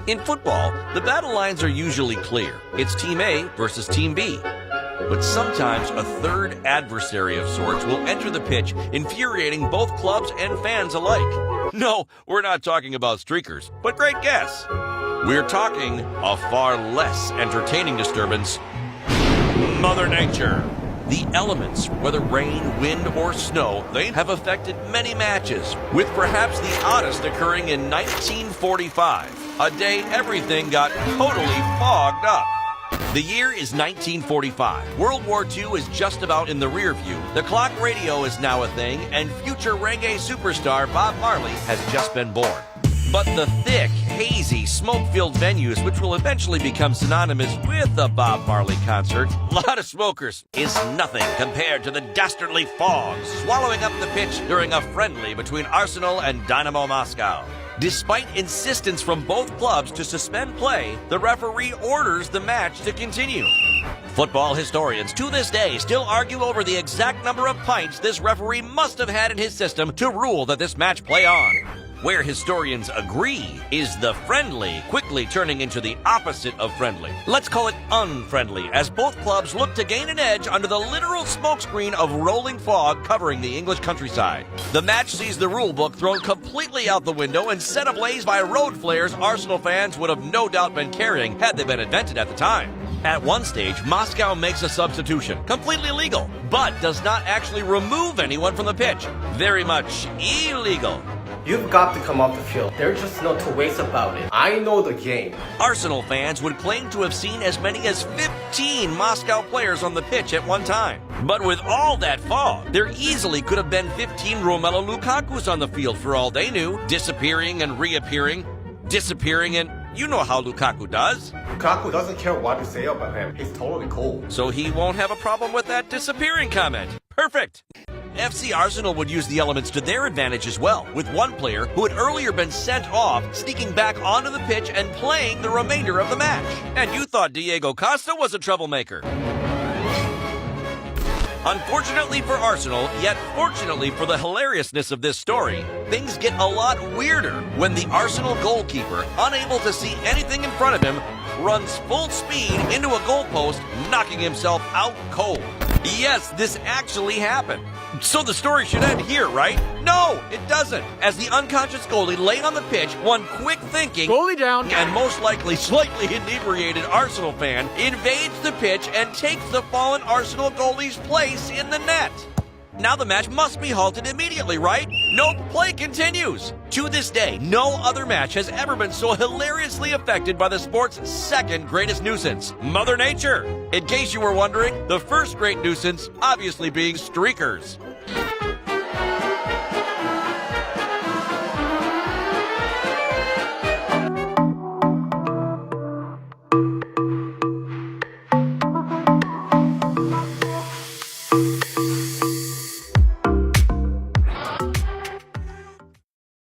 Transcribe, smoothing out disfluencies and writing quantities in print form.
In football, the battle lines are usually clear. It's Team A versus Team B. But sometimes a third adversary of sorts will enter the pitch, infuriating both clubs and fans alike. No, we're not talking about streakers, but great guess. We're talking a far less entertaining disturbance: Mother Nature. The elements, whether rain, wind, or snow, they have affected many matches, with perhaps the oddest occurring in 1945, a day everything got totally fogged up. The year is 1945. World War II is just about in the rear view. The clock radio is now a thing, and future reggae superstar Bob Marley has just been born. But the thick, hazy, smoke-filled venues, which will eventually become synonymous with a Bob Marley concert, a lot of smokers, is nothing compared to the dastardly fog swallowing up the pitch during a friendly between Arsenal and Dynamo Moscow. Despite insistence from both clubs to suspend play, the referee orders the match to continue. Football historians to this day still argue over the exact number of pints this referee must have had in his system to rule that this match play on. Where historians agree is the friendly quickly turning into the opposite of friendly. Let's call it unfriendly, as both clubs look to gain an edge under the literal smokescreen of rolling fog covering the English countryside. The match sees the rule book thrown completely out the window and set ablaze by road flares Arsenal fans would have no doubt been carrying had they been invented at the time. At one stage, Moscow makes a substitution, completely legal, but does not actually remove anyone from the pitch. Very much illegal. You've got to come off the field. There's just no two ways about it. I know the game. Arsenal fans would claim to have seen as many as 15 Moscow players on the pitch at one time. But with all that fog, there easily could have been 15 Romelu Lukakus on the field for all they knew, disappearing and reappearing, disappearing and... You know how Lukaku does. Lukaku doesn't care what you say about him. He's totally cool. So he won't have a problem with that disappearing comment. Perfect. FC Arsenal would use the elements to their advantage as well, with one player who had earlier been sent off sneaking back onto the pitch and playing the remainder of the match. And you thought Diego Costa was a troublemaker. Unfortunately for Arsenal, yet fortunately for the hilariousness of this story, things get a lot weirder when the Arsenal goalkeeper, unable to see anything in front of him, runs full speed into a goalpost, knocking himself out cold. Yes, this actually happened. So the story should end here, right? No, it doesn't. As the unconscious goalie lay on the pitch, one quick thinking, goalie down, and most likely slightly inebriated Arsenal fan invades the pitch and takes the fallen Arsenal goalie's place in the net. Now the match must be halted immediately, right? Nope, play continues. To this day, no other match has ever been so hilariously affected by the sport's second greatest nuisance, Mother Nature. In case you were wondering, the first great nuisance obviously being streakers.